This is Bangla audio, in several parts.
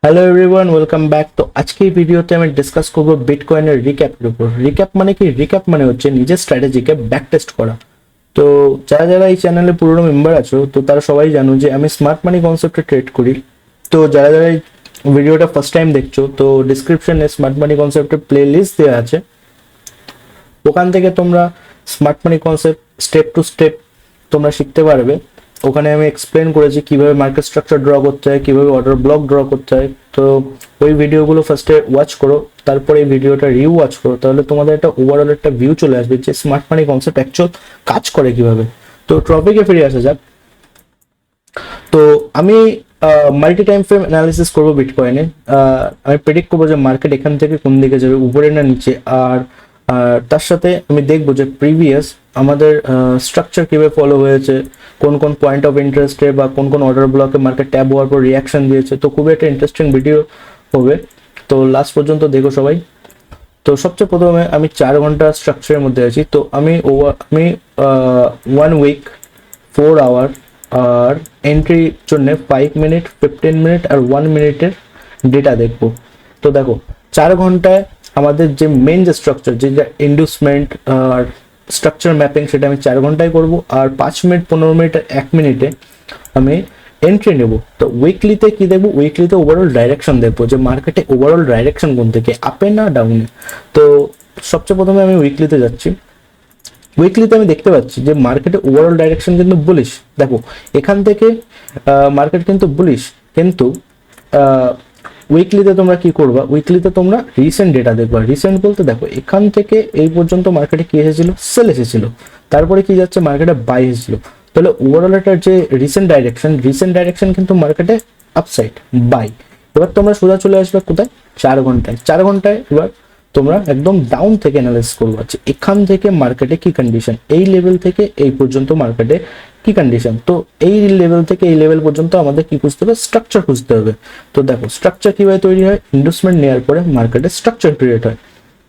Hello everyone, welcome back. তো আজকে এই ভিডিওতে আমি ডিসকাস করব বিটকয়েনের রিক্যাপের উপর। রিক্যাপ মানে কি? রিক্যাপ মানে হচ্ছে নিজের স্ট্র্যাটেজিকে ব্যাক টেস্ট করা। তো যারা যারা এই চ্যানেলে পুরনো মেম্বার আছো, তো তারা সবাই জানো যে আমি স্মার্ট মানি কনসেপ্টে ট্রেড করি। তো যারা যারা এই ভিডিওটা ফার্স্ট টাইম দেখছো, তো ডিসক্রিপশনে স্মার্ট মানি কনসেপ্টের প্লে লিস্ট দেওয়া আছে। ওখান থেকে তোমরা smart money concept step to step তোমরা শিখতে পারবে। ওখানে আমি এক্সপ্লেন করেছি কিভাবে মার্কেট স্ট্রাকচার ড্র করতে হয়, কিভাবে অর্ডার ব্লক ড্র করতে হয়। তো ওই ভিডিওগুলো ফার্স্টে ওয়াচ করো, তারপরে এই ভিডিওটা ওয়াচ করো, তাহলে তোমাদের একটা ওভারঅল একটা ভিউ চলে আসবে যে স্মার্ট মানি কনসেপ্ট অ্যাকচুয়াল কাজ করে কিভাবে। তো টপিকে ফিরে আসা যাক। তো আমি মাল্টি টাইম ফ্রেম অ্যানালিসিস করবো বিটকয়েনে। আমি প্রেডিক্ট করবো যে মার্কেট এখান থেকে কোন দিকে যাবে, উপরে না নিচে। আর তার সাথে আমি দেখবো যে প্রিভিয়াস আমাদের স্ট্রাকচার কিভাবে ফলো হয়েছে, কোন কোন পয়েন্ট অফ ইন্টারেস্টে বা কোন কোন অর্ডার ব্লকে মার্কেট ট্যাপ হওয়ার পর রিয়াকশন দিয়েছে। তো খুবই একটা ইন্টারেস্টিং ভিডিও হবে, তো লাস্ট পর্যন্ত দেখো সবাই। তো সবচেয়ে প্রথমে আমি 4 ঘন্টা স্ট্রাকচারের মধ্যে আছি। তো আমি 1 উইক, 4 আওয়ার আর এন্ট্রির জন্য 5 মিনিট, 15 মিনিট আর 1 মিনিটের ডেটা দেখবো। তো দেখো 4 ঘন্টায় আমাদের যে মেন যে স্ট্রাকচার, যে ইন্ডুসমেন্ট আর স্ট্রাকচার ম্যাপিং, সেটা আমি 4 ঘন্টায় করব। আর 5 মিনিট, 15 মিনিট আর 1 মিনিটে আমি এন্ট্রি নেব। তো উইকলিতে কি দেখবো? উইকলিতে ওভারঅল ডাইরেকশন দেখবো যে মার্কেটে ওভারঅল ডাইরেকশন কোন থেকে, আপে না ডাউনে। তো সবচেয়ে প্রথমে আমি উইকলিতে যাচ্ছি। উইকলিতে আমি দেখতে পাচ্ছি যে মার্কেটে ওভারঅল ডাইরেকশন কিন্তু বুলিশ। দেখো এখান থেকে মার্কেট কিন্তু বুলিশ, কিন্তু উইকলিতে তোমরা কি করবা? উইকলিতে তোমরা রিসেন্ট ডেটা দেখবা। রিসেন্ট বলতে দেখো এখান থেকে এই পর্যন্ত মার্কেটে কি এসেছিল? সেল এসেছিল। তারপরে কি যাচ্ছে? মার্কেটে বাই এসেছিল। তাহলে ওভারঅল এটার যে রিসেন্ট ডাইরেকশন কিন্তু মার্কেটে আপসাইড, বাই। এবার তোমরা সোজা চলে আসবে কোথায়? 4 ঘন্টায়। 4 ঘন্টায় এবার তোমরা একদম ডাউন থেকে অ্যানালাইসিস করবা যে এখান থেকে মার্কেটে কি কন্ডিশন, এই লেভেল থেকে এই পর্যন্ত মার্কেটে কি কন্ডিশন। তো এই লেভেল থেকে এই লেভেল পর্যন্ত আমাদের কি খুঁজতে হবে? স্ট্রাকচার খুঁজতে হবে। তো দেখো স্ট্রাকচার কিভাবে তৈরি হয়? ইনভেস্টমেন্ট নেওয়ার পরে মার্কেটে স্ট্রাকচার ক্রিয়েট হয়।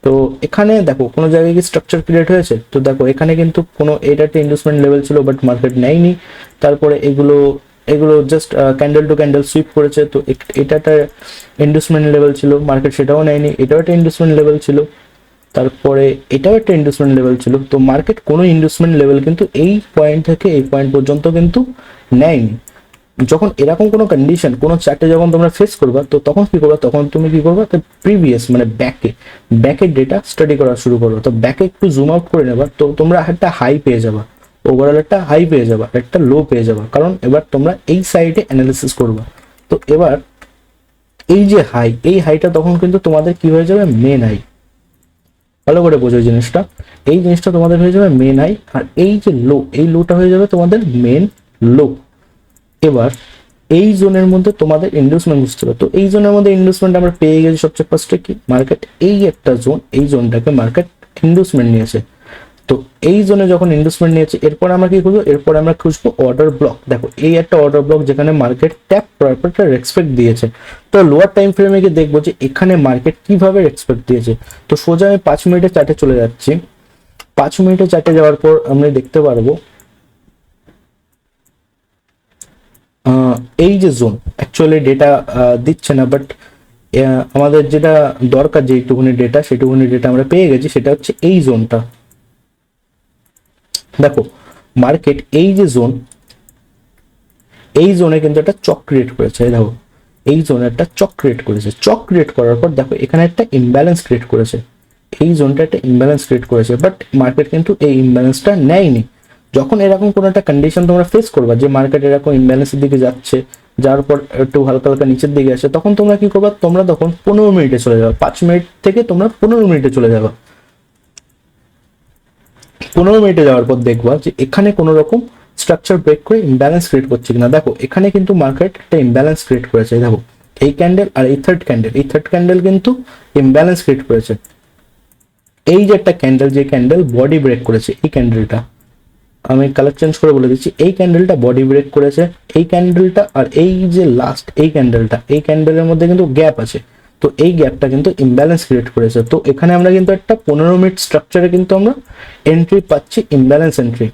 তো এখানে দেখো কোনো জায়গায় কি স্ট্রাকচার ক্রিয়েট হয়েছে? তো দেখো এখানে কিন্তু কোনো, এটা একটা ইনভেস্টমেন্ট লেভেল ছিল বাট মার্কেট নেয়নি। তারপরে এগুলো এগুলো just candle to candle sweep করেছে। তো এটা একটা ইনভেস্টমেন্ট লেভেল ছিল, মার্কেট সেটাও নেয়নি। এটাও একটা ইনভেস্টমেন্ট লেভেল ছিল, তারপরে এটাও একটা ইনভেস্টমেন্ট লেভেল ছিল। তো মার্কেট কোনো ইনভেস্টমেন্ট লেভেল কিন্তু এই পয়েন্ট থেকে এই পয়েন্ট পর্যন্ত কিন্তু নেয়নি। যখন এরকম কোনো কন্ডিশন কোনো চার্টে যখন তোমরা ফেস করবা, তো তখন কি করবা? তখন তুমি কি করবা? তো প্রিভিয়াস মানে ব্যাকের ডেটা স্টাডি করা শুরু করো। তো ব্যাকে একটু জুম আউট করে নেবা, তো তোমরা একটা হাই পেয়ে যাবা, ওভারঅল একটা হাই পেয়ে যাবা, একটা লো পেয়ে যাবা, কারণ এবার তোমরা এই সাইডে অ্যানালিসিস করবা। তো এবার এই যে হাই, এই হাইটা তখন কিন্তু তোমাদের কি হয়ে যাবে? Main high. ভালো করে বোঝো জিনিসটা। এই জিনিসটা তোমাদের হয়ে যাবে মেন হাই, আর এই যে লো, এই লোটা হয়ে যাবে তোমাদের মেন লো। এবার এই জোনের মধ্যে তোমাদের ইনভেস্টমেন্ট বুঝতে হবে। তো এই জোনের মধ্যে ইনভেস্টমেন্ট আমরা পেয়ে গেছি। সবচেয়ে ফার্স্টে কি মার্কেট এই একটা জোন, এই জোনটাকে মার্কেট ইনভেস্টমেন্ট নিয়েছে। তো এই জোনে যখন ইনভেস্টমেন্ট নিয়েছে, এরপর আমরা কি খুঁজবো? এরপর আমরা খুঁজবো অর্ডার ব্লক। দেখো এই একটা অর্ডার ব্লক যেখানে মার্কেট ট্যাপ করার পর একটা রেসপেক্ট দিয়েছে। তো লোয়ার টাইম ফ্রেমে গিয়ে দেখবো যে এখানে মার্কেট কিভাবে রেসপেক্ট দিয়েছে। তো সোজা আমি 5 মিনিটের চার্টে চলে যাচ্ছি। 5 মিনিটের চার্টে যাওয়ার পর আমরা দেখতে পারবো এই যে জোন অ্যাকচুয়ালি ডেটা দিচ্ছে না, বাট আমাদের যেটা দরকার, যেটুকুনি ডেটা, সেটুকুনি ডেটা আমরা পেয়ে গেছি। সেটা হচ্ছে এই জোনটা। দেখো মার্কেট এই যে জোন, এই জোনে কিন্তু একটা চক ক্রিয়েট করেছে। দেখো এই জোনে একটা চক ক্রিয়েট করেছে। চক ক্রিয়েট করার পর দেখো এখানে একটা ইমব্যালেন্স ক্রিয়েট করেছে। এই জোনটা একটা ইমব্যালেন্স ক্রিয়েট করেছে, বাট মার্কেট কিন্তু এই ইমব্যালেন্সটা নেয়নি। যখন এরকম কোনো একটা কন্ডিশন তোমরা ফেস করবা যে মার্কেট এরকম ইমব্যালেন্সের দিকে যাচ্ছে, যার পর একটু হালকা হালকা নিচের দিকে আসে, তখন তোমরা কি করবা? তোমরা তখন 15 মিনিটে চলে যাবে। 5 মিনিট থেকে তোমরা 15 মিনিটে চলে যাবে। 15 মিনিটে যাওয়ার পর দেখবা যে এখানে কোনো রকম স্ট্রাকচার ব্রেক করে ইমব্যালেন্স ক্রিয়েট করছে কিনা। দেখো এখানে কিন্তু মার্কেট একটা ইমব্যালেন্স ক্রিয়েট করেছে। দেখো এই ক্যান্ডেল আর এই থার্ড ক্যান্ডেল কিন্তু ইমব্যালেন্স ক্রিয়েট করেছে। এই যে একটা ক্যান্ডেল, যে ক্যান্ডেল বডি ব্রেক করেছে, এই ক্যান্ডেলটা আমি কালার চেঞ্জ করে বলে দিচ্ছি, এই ক্যান্ডেলটা বডি ব্রেক করেছে। এই ক্যান্ডেলটা আর এই যে লাস্ট এই ক্যান্ডেলটা, এই ক্যান্ডেলের মধ্যে কিন্তু গ্যাপ আছে। তো এই গ্যাপটা কিন্তু ইমব্যালেন্স ক্রিয়েট করেছে। তো এখানে আমরা কিন্তু একটা 15 মিনিট স্ট্রাকচারে কিন্তু আমরা এন্ট্রি পাচ্ছি, ইমব্যালেন্স এন্ট্রি।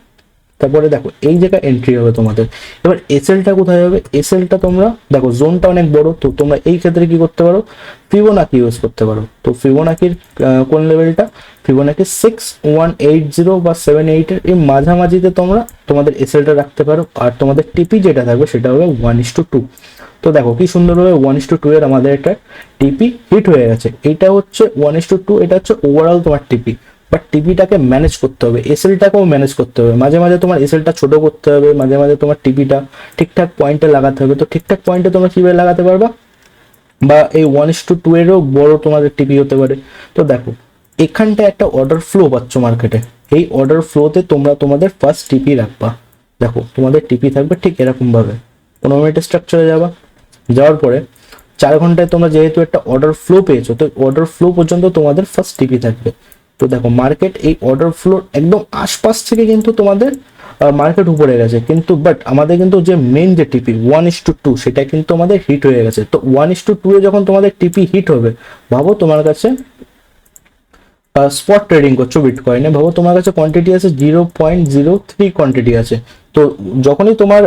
তারপরে দেখো এই জায়গায় এন্ট্রি হবে তোমাদের। এবার এসএলটা কোথায় হবে, এসএলটা তোমরা দেখো জোনটা অনেক বড়, তো তোমরা এই ক্ষেত্রে কি করতে পারো, ফিবোনাকি ইউজ করতে পারো। তো ফিবোনাকির কোন লেভেলটা, ফিবোনাকি 6180 বা 78 এর এই মাঝামাঝিতে তোমরা তোমাদের এসএলটা রাখতে পারো। আর তোমাদের টিপি যেটা থাকবে সেটা হবে 1:2। তো দেখো কি সুন্দরভাবে 1:2 এর আমাদের একটা টিপি হিট হয়ে গেছে। এটা হচ্ছে 1:2, এটা হচ্ছে ওভারঅল তোমার টিপি। বাট টিপিটাকে ম্যানেজ করতে হবে, এসএলটাকেও ম্যানেজ করতে হবে। মাঝে মাঝে তোমার এসএলটা ছোট করতে হবে, মাঝে মাঝে তোমার টিপিটা ঠিকঠাক পয়েন্টে লাগাতে হবে। তো ঠিকঠাক পয়েন্টে তোমরা কিভাবে লাগাতে পারবা, বা এই 1:2 এরও বড় তোমাদের টিপি হতে পারে। তো দেখো এখানটা একটা অর্ডার ফ্লো পাচ্ছ মার্কেটে, এই অর্ডার ফ্লোতে তোমরা তোমাদের ফার্স্ট টিপি রাখবা। দেখো তোমাদের টিপি থাকবে ঠিক এরকম ভাবে, 15 মিনিটের স্ট্রাকচারে যাবা, যাওয়ার পরে 4 ঘন্টায় তোমরা যেহেতু একটা অর্ডার ফ্লো পেয়েছো, তো অর্ডার ফ্লো পর্যন্ত তোমাদের ফার্স্ট টিপি থাকবে। তো দেখো মার্কেট এই অর্ডার ফ্লোর একদম আশপাশ থেকে কিন্তু তোমাদের মার্কেট উপরে গেছে, কিন্তু বাট আমাদের কিন্তু যে মেন যে টিপি 1:2 সেটা কিন্তু আমাদের হিট হয়ে গেছে। তো 1:2 এ যখন তোমাদের টিপি হিট হবে, ভাবো তোমার কাছে স্পট ট্রেডিং করছো বিটকয়েনে, ভাবো তোমার কাছে কোয়ান্টিটি আছে 0.03 কোয়ান্টিটি আছে। তো যখনই তোমার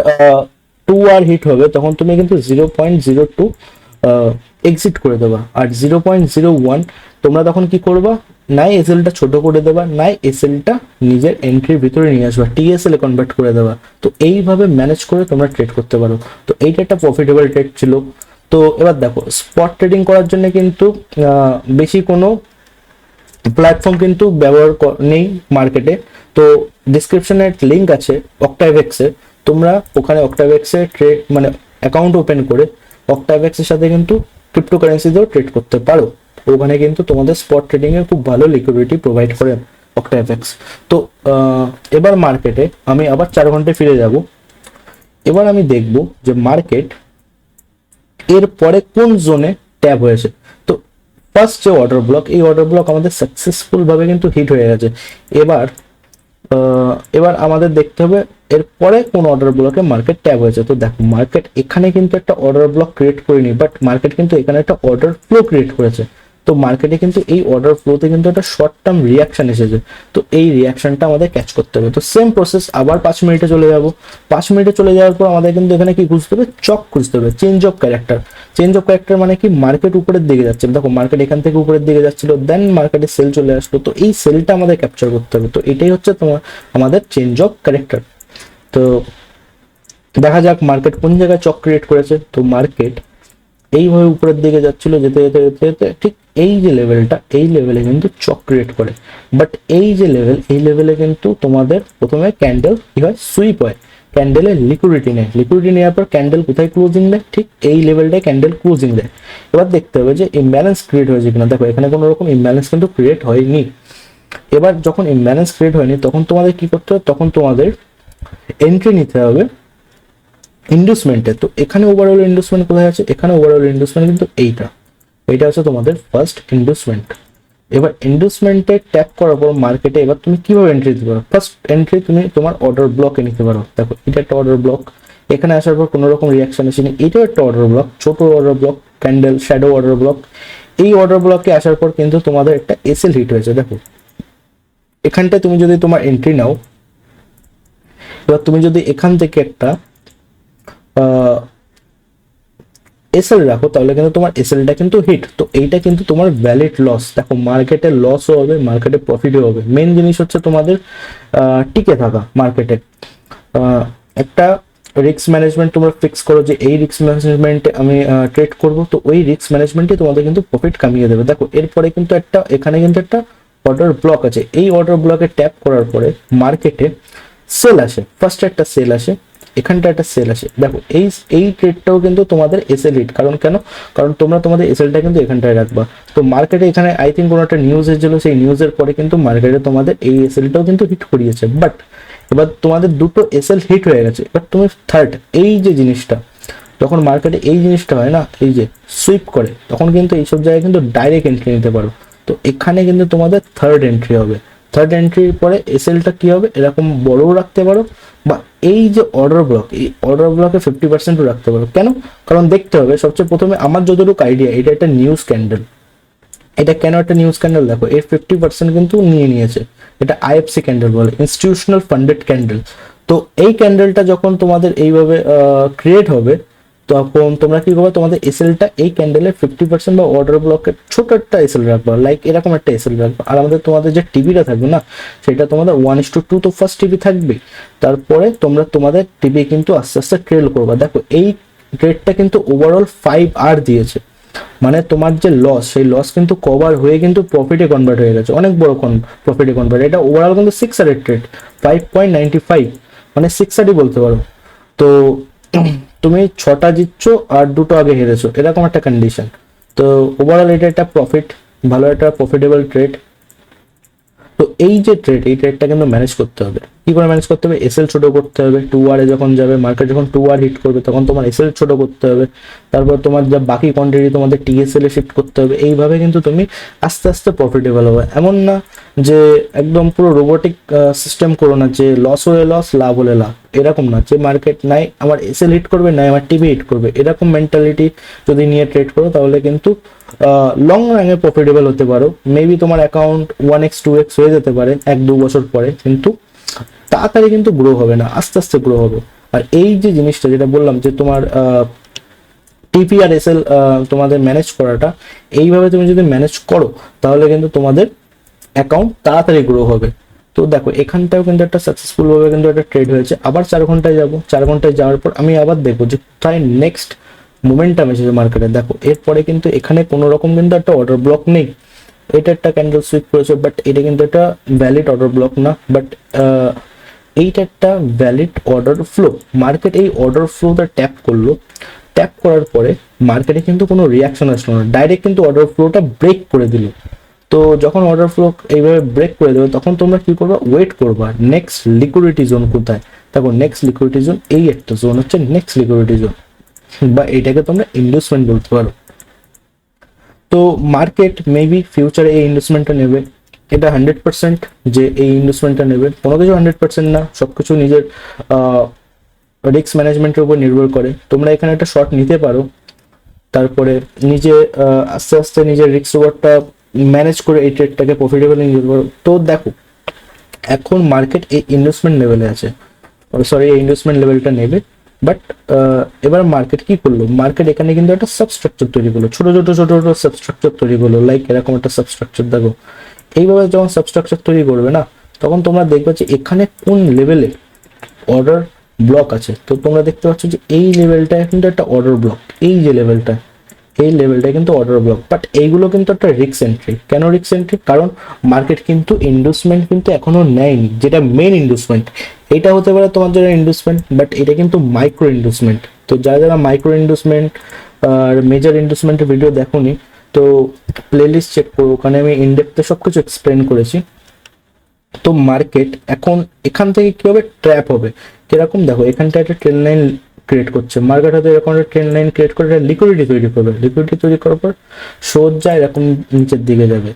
2 হিট হবে তখন তুমি কিন্তু 0.02 এক্সিট করে দেবা। আর 0.01 তোমরা তখন কি করবা, নাই এসএলটা ছোট করে দেবা, নাই এসএলটা নিজের এন্ট্রির ভিতরে নিয়ে আসবা, টিএসএল এ কনভার্ট করে দেবা। তো এইভাবে ম্যানেজ করে তোমরা ট্রেড করতে পারো। তো এইটা একটা প্রফিটেবল ট্রেড ছিল। তো এবার দেখো স্পট ট্রেডিং করার জন্য কিন্তু বেশি কোনো প্ল্যাটফর্ম কিন্তু ব্যবহার নেই মার্কেটে। তো ডিসক্রিপশনে লিঙ্ক আছে অক্টাভেক্সের, তোমরা ওখানে অক্টাভেক্সের ট্রেড মানে অ্যাকাউন্ট ওপেন করে অক্টাভেক্সের সাথে কিন্তু ক্রিপ্টোকারেন্সিতেও ট্রেড করতে পারো। ওখানে কিন্তু তোমাদের স্পট ট্রেডিং এ খুব ভালো লিকুইডিটি প্রোভাইড করে অক্টাভেক্স। তো এবার মার্কেটে আমি আবার 4 ঘন্টায় ফিরে যাব। এবার আমি দেখব যে মার্কেট এর পরে কোন জোনে ট্যাপ হয়েছে। তো ফার্স্ট যে অর্ডার ব্লক, এই অর্ডার ব্লক আমাদের সাকসেসফুল ভাবে কিন্তু হিট হয়ে গেছে। এবার আমাদের দেখতে হবে এরপরে কোন অর্ডার ব্লকে মার্কেট ট্যাপ হয়েছে। তো দেখো মার্কেট এখানে কিন্তু একটা অর্ডার ব্লক ক্রিয়েট করেনি, বাট মার্কেট কিন্তু এখানে একটা অর্ডার ফ্লো ক্রিয়েট করেছে। তো মার্কেটে কিন্তু এই অর্ডার ফ্লোতে কিন্তু একটা শর্ট টার্ম রিয়াকশন এসেছে। তো এই রিয়াকশনটা আমাদের ক্যাচ করতে হবে। তো সেম প্রসেস আবার 5 মিনিটে চলে যাব। 5 মিনিটে চলে যাওয়ার পর আমাদের কিন্তু এখানে কি খুঁজতে হবে, চক খুঁজতে হবে, change of character. Change of character মানে কি, মার্কেট উপরের দিকে যাচ্ছে, দেখো মার্কেট এখান থেকে উপরের দিকে যাচ্ছিল, দেন মার্কেটে সেল চলে আসলো। তো এই সেলটা আমাদের ক্যাপচার করতে হবে। তো এটাই হচ্ছে আমাদের চেঞ্জ অফ ক্যারেক্টার। তো দেখা যাক মার্কেট কোন জায়গায় চক ক্রিয়েট করেছে। তো মার্কেট এইভাবে উপরের দিকে যাচ্ছিল, যেতে যেতে যেতে যেতে ঠিক এই যে লেভেলটা, এই লেভেলে কিন্তু চক ক্রিয়েট করে। বাট এই যে লেভেল, এই লেভেলে কিন্তু তোমাদের প্রথমে ক্যান্ডেল কি হয়, সুইপ হয়, ক্যান্ডেলে লিকুইডিটি নেয়, লিকুইডিটি নেওয়ার পর ক্যান্ডেল কোথায় ক্লোজিং দেয়, ঠিক এই লেভেলটায় ক্যান্ডেল ক্লোজিং দেয়। এবার দেখতে হবে যে ইমব্যালেন্স ক্রিয়েট হয়েছে কিনা। দেখো এখানে কোনো রকম ইমব্যালেন্স কিন্তু ক্রিয়েট হয়নি। এবার যখন ইমব্যালেন্স ক্রিয়েট হয়নি তখন তোমাদের কি করতে হবে, তখন তোমাদের এন্ট্রি নিতে হবে ইন্ডুসমেন্টে। তো এখানে ওভারঅল ইন্ডুসমেন্ট কোথায় আছে, এখানে ওভারঅল ইন্ডুসমেন্ট কিন্তু এইটা হচ্ছে তোমাদের ফার্স্ট ইন্ডুসমেন্ট। এবার ইন্ডুসমেন্টে ট্যাপ করার পর মার্কেটে এবার তুমি কিভাবে এন্ট্রি দিতে পারো, ফার্স্ট এন্ট্রি তুমি তোমার অর্ডার ব্লকে নিতে পারো। দেখো এটা একটা অর্ডার ব্লক, এখানে আসার পর কোনো রকম রিয়াকশন আসেনি, এটাও একটা অর্ডার ব্লক, ছোট order block, candle shadow order block. এই অর্ডার ব্লকে আসার পর কিন্তু তোমাদের একটা এসএল হিট হয়েছে। দেখো এখানটায় তুমি যদি তোমার এন্ট্রি নাও, এবার তুমি যদি এখান থেকে একটা এসএল রাখো, তাহলে কিন্তু তোমার এসএলটা কিন্তু হিট। তো এইটা কিন্তু তোমার ভ্যালিড লস। দেখো মার্কেটে লসও হবে, মার্কেটে প্রফিটও হবে। মেন জিনিস হচ্ছে তোমাদের টিকে থাকা মার্কেটে। একটা রিস্ক ম্যানেজমেন্ট তোমরা ফিক্স করো যে এই রিস্ক ম্যানেজমেন্টে আমি ট্রেড করব। তো ওই রিস্ক ম্যানেজমেন্টে তোমাদের কিন্তু প্রফিট কামিয়ে দেবে। দেখো এরপরে কিন্তু এখানে কিন্তু একটা অর্ডার ব্লক আছে। এই অর্ডার ব্লকে ট্যাপ করার পরে মার্কেটে সেল আসে, ফার্স্ট একটা সেল আসে, এখানটা একটা সেল আসে। দেখো এই ট্রেডটাও কিন্তু তোমাদের এসএল হিট। কারণ তোমরা তোমাদের এসএলটা কিন্তু এখানটায় রাখবা। তো মার্কেটে এখানে আই থিঙ্ক কোনো একটা নিউজ এসেছিল, সেই নিউজের পরে কিন্তু মার্কেটে তোমাদের এই এসএলটাও কিন্তু হিট করিয়েছে। বাট এবার তোমাদের দুটো এসএল হিট হয়ে গেছে। এবার তুমি থার্ড এই যে জিনিসটা, যখন মার্কেটে এই জিনিসটা হয় না, এই যে সুইপ করে, তখন কিন্তু এইসব জায়গায় কিন্তু ডাইরেক্ট এন্ট্রি নিতে পারো। তো এখানে কিন্তু তোমাদের থার্ড এন্ট্রি হবে। থার্ড এন্ট্রির পরে এসএলটা কি হবে, এরকম বড়ও রাখতে পারো, বা এই যে অর্ডার ব্লক, এই অর্ডার ব্লকে 50%ও রাখতে পারো। কেন, কারণ দেখতে হবে সবচেয়ে প্রথমে আমার যতটুকু আইডিয়া, এটা একটা নিউজ ক্যান্ডেল। এটা কেন একটা নিউজ ক্যান্ডেল, দেখো এর 50% কিন্তু নিয়ে নিয়েছে। এটা আইএফসি ক্যান্ডেল বলে, ইনস্টিটিউশনাল ফান্ডেড ক্যান্ডেল। তো এই ক্যান্ডেলটা যখন তোমাদের এইভাবে ক্রিয়েট হবে, তখন তোমরা কি করবে, তোমাদের এসএলটা এই ক্যান্ডেলের 50% বা অর্ডার ব্লকের ছোট একটা এসএল রাখবা, লাইক এরকম একটা এসএল রাখবা। আর আমাদের তোমাদের যে টিভিটা থাকবে না, সেটা তোমাদের 1:2 তো ফার্স্ট টিভি থাকবে, তারপরে তোমরা তোমাদের টিভি কিন্তু আস্তে আস্তে ট্রেল করবা। দেখো এই ট্রেডটা কিন্তু ওভারঅল 5 আওয়ার দিয়েছে, মানে তোমার যে লস, সেই লস কিন্তু কভার হয়ে কিন্তু প্রফিটে কনভার্ট হয়ে গেছে, অনেক বড় প্রফিটে কনভার্ট। এটা ওভারঅল কিন্তু 6 আওয়ারের ট্রেড, 5.95, মানে 6 আওয়ারই বলতে পারো। তো তুমি 6টা জিতছো আর 2টো আগে হেরেছো, এরকম একটা কন্ডিশন। তো ওভারঅল এটা একটা প্রফিট, ভালো একটা প্রফিটেবল ট্রেড। তো এই যে ট্রেড, এই ট্রেডটা কিন্তু ম্যানেজ করতে হবে। কি করে ম্যানেজ করতে হবে, এসএল ছোট করতে হবে। 2 আওয়ারে যখন যাবে মার্কেট, যখন 2 আওয়ার হিট করবে, তখন তোমার এসএল ছোট করতে হবে। তারপর তোমার যা বাকি কোয়ান্টিটি তোমাদের টিএসএল এ শিফট করতে হবে। এইভাবে কিন্তু তুমি আস্তে আস্তে প্রফিটেবল হবে। এমন না যে একদম পুরো রোবোটিক সিস্টেম করো না, যে লস হলে লস, লাভ হলে লাভ, এরকম না যে মার্কেট নাই আমার এসএল হিট করবে, নাই আমার টিভি হিট করবে, এরকম মেন্টালিটি যদি নিয়ে ট্রেড করো, তাহলে কিন্তু লং রানে প্রফিটেবল হতে পারো। মেবি তোমার অ্যাকাউন্ট 1x 2x হয়ে যেতে পারে 1-2 বছর পরে, কিন্তু তাড়াতাড়ি কিন্তু গ্রো হবে না, আস্তে আস্তে গ্রো হবে। আর এই যে জিনিসটা যেটা বললাম, যে তোমার টিপি আর এসএল তোমাদের ম্যানেজ করাটা, এইভাবে তুমি যদি ম্যানেজ করো, তাহলে কিন্তু তোমাদের অ্যাকাউন্ট তাড়াতাড়ি গ্রো হবে। তো দেখো এখানটাও কিন্তু একটা সাকসেসফুল ভাবে কিন্তু একটা ট্রেড হয়েছে। আবার 4 ঘন্টায় যাব, 4 ঘন্টায় যাওয়ার পর আমি আবার দেখবো যে কোথায় নেক্সট মোমেন্টাম এসেছে মার্কেটে। দেখো এরপরে কিন্তু এখানে কোনো রকম কিন্তু একটা অর্ডার ব্লক নেই, এটা একটা ক্যান্ডেল সুইপ করেছে, বাট এটা কিন্তু একটা ভ্যালিড অর্ডার ব্লক না, বাট এইটা একটা ভ্যালিড অর্ডার ফ্লো। মার্কেট এই অর্ডার ফ্লোটা ট্যাপ করলো, ট্যাপ করার পরে মার্কেটে কিন্তু কোনো রিয়াকশন আসলো না, ডাইরেক্ট কিন্তু অর্ডার ফ্লোটা ব্রেক করে দিল। তো যখন অর্ডার ফ্লো এইভাবে ব্রেক করে দেবে, তখন তোমরা কি করবা, ওয়েট করবা নেক্সট লিকুইডিটি জোন কোথায়। দেখো নেক্সট লিকুইডিটি জোন এই একটা জোন হচ্ছে নেক্সট লিকুইডিটি জোন, বা এটাকে তোমরা ইনভেস্টমেন্ট বলতে পারো। তো মার্কেট মেবি ফিউচারে এই ইনভেস্টমেন্টটা নেবে, এটা 100% যে এই ইনভেস্টমেন্টটা নেবে। কোনো কিছু 100% না, সবকিছু নিজের রিস্ক ম্যানেজমেন্টের উপর নির্ভর করে। তোমরা এখানে একটা শর্ট নিতে পারো, তারপরে নিজে আস্তে আস্তে নিজের রিস্ক রিওয়ার্ডটা ম্যানেজ করে এই ট্রেডটাকে প্রফিটেবল নিতে পারো। তো দেখো এখন মার্কেট এই ইনভেস্টমেন্ট লেভেলে আছে, সরি এই ইনভেস্টমেন্ট লেভেলটা নেবে। বাট এবার মার্কেট কি করলো, মার্কেট এখানে কিন্তু একটা সাবস্ট্রাকচার তৈরি করলো, ছোট ছোট ছোট ছোট সাবস্ট্রাকচার তৈরি করলো, লাইক এরকম একটা সাবস্ট্রাকচার। দেখো এইভাবে যখন সাবস্ট্রাকচার তৈরি করবে না, তখন তোমরা দেখবে যে এখানে কোন লেভেলে অর্ডার ব্লক আছে। তো তোমরা দেখতে পাচ্ছ যে এই লেভেলটা কিন্তু একটা অর্ডার ব্লক, এই যে লেভেলটা, এই লেভেলটা কিন্তু অর্ডার ব্লক। বাট এইগুলো কিন্তু একটা রিস্ক এন্ট্রি। কেন রিস্ক এন্ট্রি, কারণ মার্কেট কিন্তু ইনভেস্টমেন্ট কিন্তু এখনো নেয়নি, যেটা মেন ইনভেস্টমেন্ট। এটা হতে পারে তোমার জন্য ইনভেস্টমেন্ট, বাট এটা কিন্তু মাইক্রো ইনভেস্টমেন্ট। তো যারা যারা মাইক্রো ইনভেস্টমেন্ট আর মেজর ইনভেস্টমেন্টের ভিডিও দেখোনি, তো প্লেলিস্ট চেক করো, ওখানে আমি ইনডেপথে সবকিছু এক্সপ্লেন করেছি। তো মার্কেট এখন এখান থেকে কিভাবে ট্র্যাপ হবে, কিরকম, দেখো এখানটা একটা ট্রেন লাইন ক্রিয়েট করছে, মার্কেট হয়তো এরকম একটা ট্রেন লাইন ক্রিয়েট করে লিকুইডিটি তৈরি করবে, লিকুইডিটি তৈরি করার পর সোজা এরকম নিচের দিকে যাবে।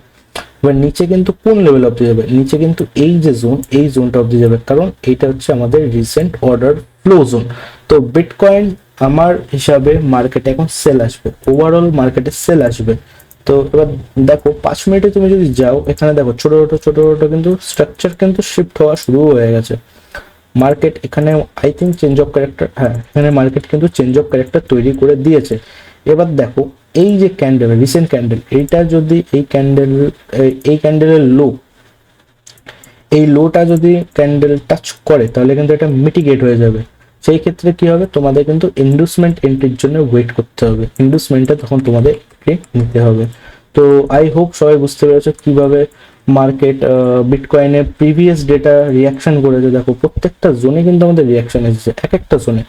এবার নিচে কিন্তু কোন লেভেল অবধি যাবে, নিচে কিন্তু এই যে জোন, এই জোনটা অবধি যাবে, কারণ এইটা হচ্ছে আমাদের রিসেন্ট অর্ডার ফ্লো জোন। তো বিটকয়েন আমার হিসাবে মার্কেটে এখন সেল আসবে, ওভারঅল মার্কেটে সেল আসবে। তো এবার দেখো 5 মিনিটে তুমি যদি যাও, এখানে দেখো ছোট ছোট ছোট ছোট কিন্তু স্ট্রাকচার কিন্তু শিফট হওয়া শুরু হয়ে গেছে। মার্কেট এখানে I think change of character, হ্যাঁ এখানে মার্কেট কিন্তু চেঞ্জ অফ ক্যারেক্টার তৈরি করে দিয়েছে। এবার দেখো এই যে ক্যান্ডেল, রিসেন্ট ক্যান্ডেল, এইটা যদি এই ক্যান্ডেলের লো, এই লোটা যদি ক্যান্ডেল টাচ করে, তাহলে কিন্তু এটা মিটিগেট হয়ে যাবে। সেই ক্ষেত্রে কি হবে, তোমাদের কিন্তু ইনভেস্টমেন্ট এন্ট্রির জন্য ওয়েট করতে হবে, ইনভেস্টমেন্টটা তখন তোমাদের নিতে হবে। তো আই হোপ সবাই বুঝতে পেরেছো কিভাবে মার্কেট বিটকয়েনের প্রিভিয়াস ডেটা রিয়াকশন করেছে। দেখো প্রত্যেকটা জোনে কিন্তু আমাদের রিয়াকশন এসেছে, এক একটা জোনে।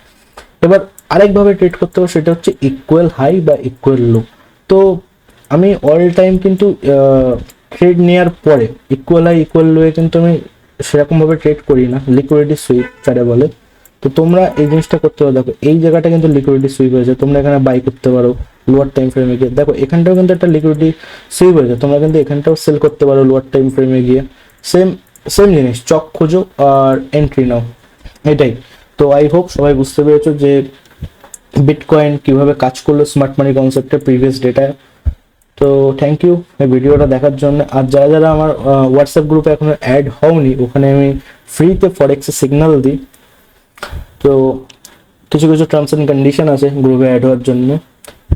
এবার আরেকভাবে ট্রেড করতে হবে, সেটা হচ্ছে ইকুয়াল হাই বা ইকুয়াল লো। তো আমি অল টাইম কিন্তু ট্রেড নেওয়ার পরে ইকুয়াল হাই ইকুয়াল লোয়ে কিন্তু আমি সেরকমভাবে ট্রেড করি না, লিকুইডিটি সুইপ যারা বলে। তো তোমরা এই জিনিসটা করতে পারো। দেখো এই জায়গাটা কিন্তু লিকুইডিটি সুইপ হয়েছে, তোমরা এখানে বাই করতে পারো লোয়ার টাইম ফ্রেমে গিয়ে। দেখো এখানটাও কিন্তু একটা লিকুইডিটি সুইপ হয়েছে, তোমরা কিন্তু এখানটাও সেল করতে পারো লোয়ার টাইম ফ্রেমে গিয়ে। সেম সেম জিনিস, চক খোঁজো আর এন্ট্রি নাও, এটাই। তো আই হোপ সবাই বুঝতে পেরেছো যে বিটকয়েন কিভাবে কাজ করলো স্মার্ট মানি কনসেপ্টের প্রিভিয়াস ডেটায়। তো থ্যাংক ইউ এই ভিডিওটা দেখার জন্য। আর যারা যারা আমার হোয়াটসঅ্যাপ গ্রুপে এখনো অ্যাড হওনি, ওখানে আমি ফ্রিতে ফরেক্সে সিগন্যাল দিই, তো কিছু কিছু টার্মস অ্যান্ড কন্ডিশন আছে গ্রুপে অ্যাড হওয়ার জন্য।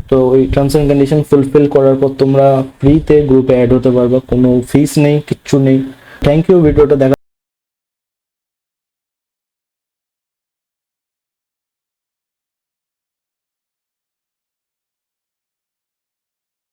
তো ওই টার্মস অ্যান্ড কন্ডিশন ফুলফিল করার পর তোমরা ফ্রিতে গ্রুপে অ্যাড হতে পারবা, কোনো ফিস নেই, কিচ্ছু নেই। থ্যাংক ইউ ভিডিওটা দেখা